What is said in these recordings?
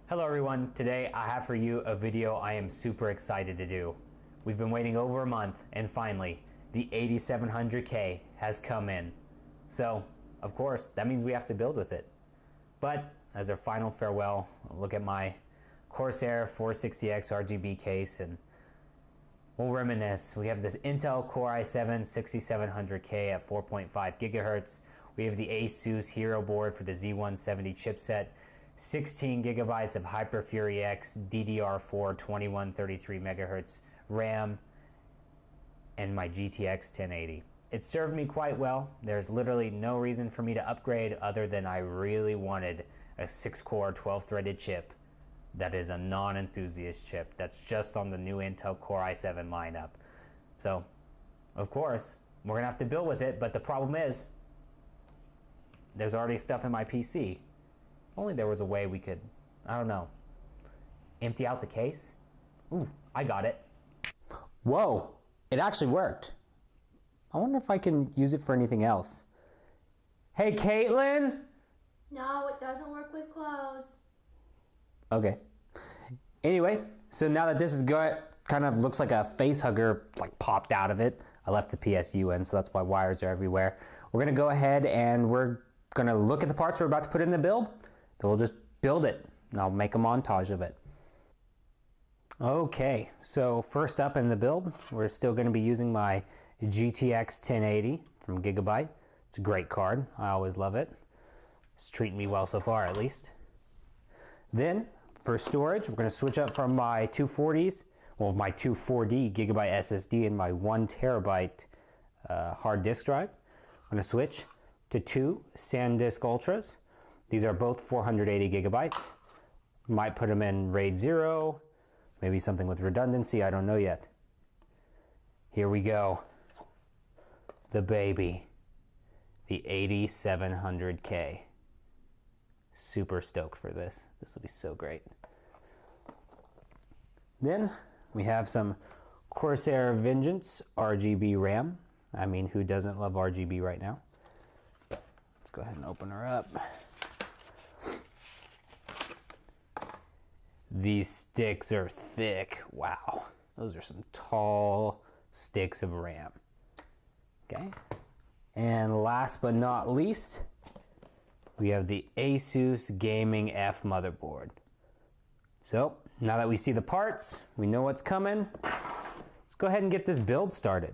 Hello everyone, today I have for you a video I am super excited to do. We've been waiting over a month and finally the 8700K has come in. So of course that means we have to build with it. But as our final farewell, look at my Corsair 460X RGB case and we'll reminisce. We have this Intel Core i7 6700K at 4.5 gigahertz. We have the ASUS Hero board for the Z170 chipset. 16 gigabytes of HyperFury X DDR4 2133 megahertz RAM, and my GTX 1080. It served me quite well. There's literally no reason for me to upgrade other than I really wanted a 6-core 12-threaded chip that is a non-enthusiast chip that's just on the new Intel Core i7 lineup. So, of course, we're gonna have to build with it, but the problem is there's already stuff in my PC. Only there was a way we could, I don't know, empty out the case? Ooh, I got it. Whoa, it actually worked. I wonder if I can use it for anything else. Hey, Caitlin? No, it doesn't work with clothes. Okay. Anyway, so now that this is good, kind of looks like a face hugger like popped out of it. I left the PSU in, so that's why wires are everywhere. We're gonna go ahead and we're gonna look at the parts we're about to put in the build. Then we'll just build it, and I'll make a montage of it. Okay, so first up in the build, we're still going to be using my GTX 1080 from Gigabyte. It's a great card. I always love it. It's treating me well so far, at least. Then, for storage, we're going to switch up from my 240s, well, my 240 Gigabyte SSD and my 1 terabyte hard disk drive. I'm going to switch to 2 SanDisk Ultras. These are both 480 gigabytes. Might put them in RAID 0, maybe something with redundancy, I don't know yet. Here we go. The baby. The 8700K. Super stoked for this. This will be so great. Then we have some Corsair Vengeance RGB RAM. I mean, who doesn't love RGB right now? Let's go ahead and open her up. These sticks are thick. Wow, those are some tall sticks of RAM. Okay, and last but not least, we have the ASUS Gaming F motherboard. So now that we see the parts, we know what's coming. Let's go ahead and get this build started.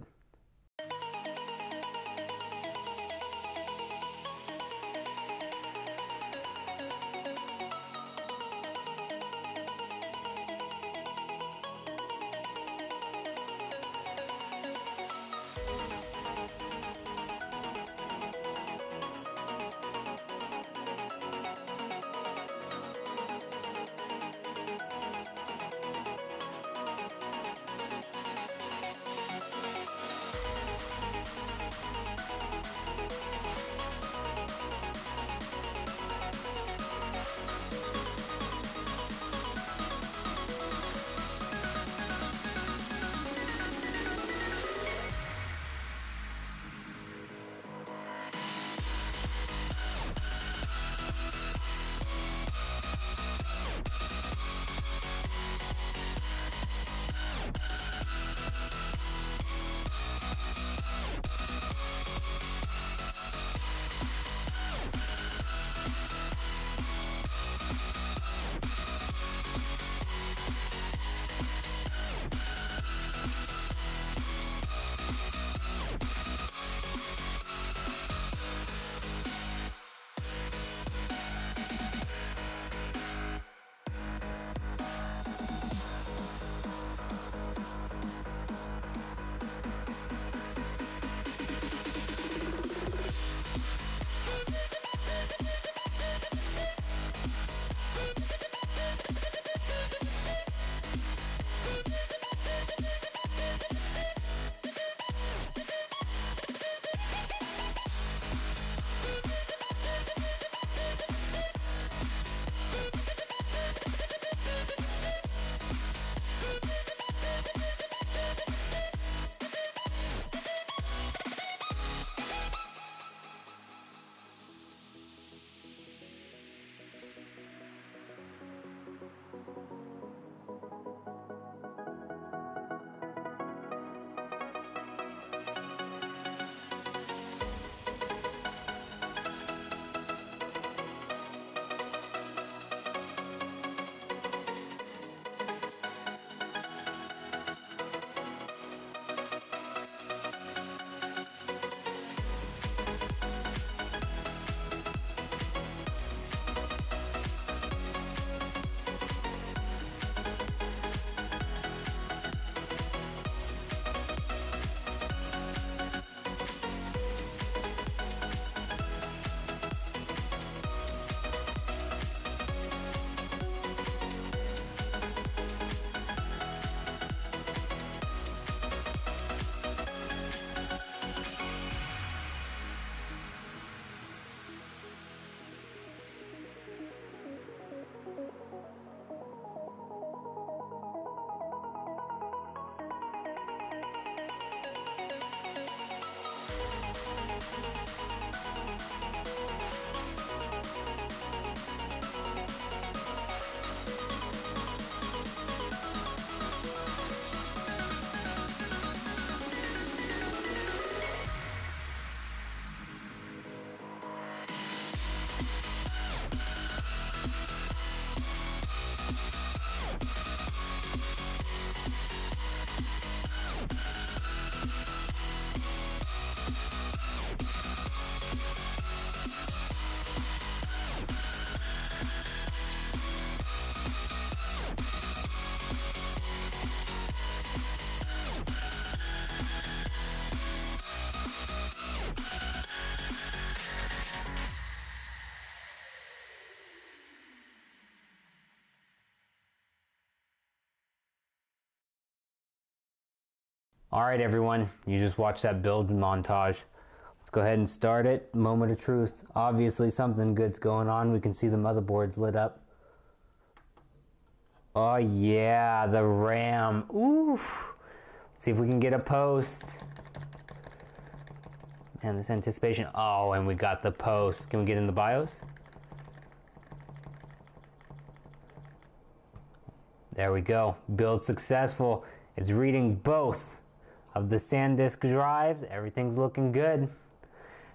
All right, everyone, you just watched that build montage. Let's go ahead and start it. Moment of truth. Obviously something good's going on. We can see the motherboard's lit up. Oh yeah, the RAM. Oof. Let's see if we can get a post. Man, this anticipation. Oh, and we got the post. Can we get in the BIOS? There we go. Build successful. It's reading both of the SanDisk drives. Everything's looking good.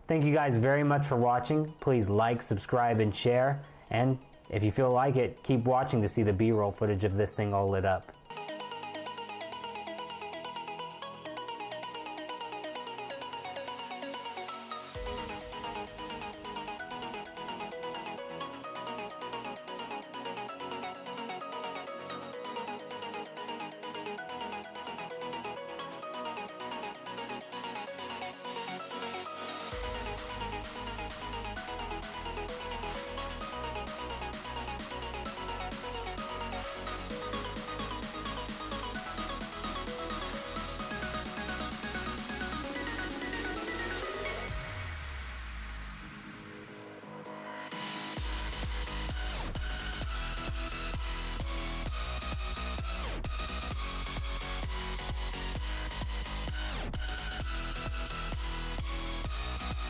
Thank you guys very much for watching. Please like, subscribe, and share. And if you feel like it, keep watching to see the B-roll footage of this thing all lit up.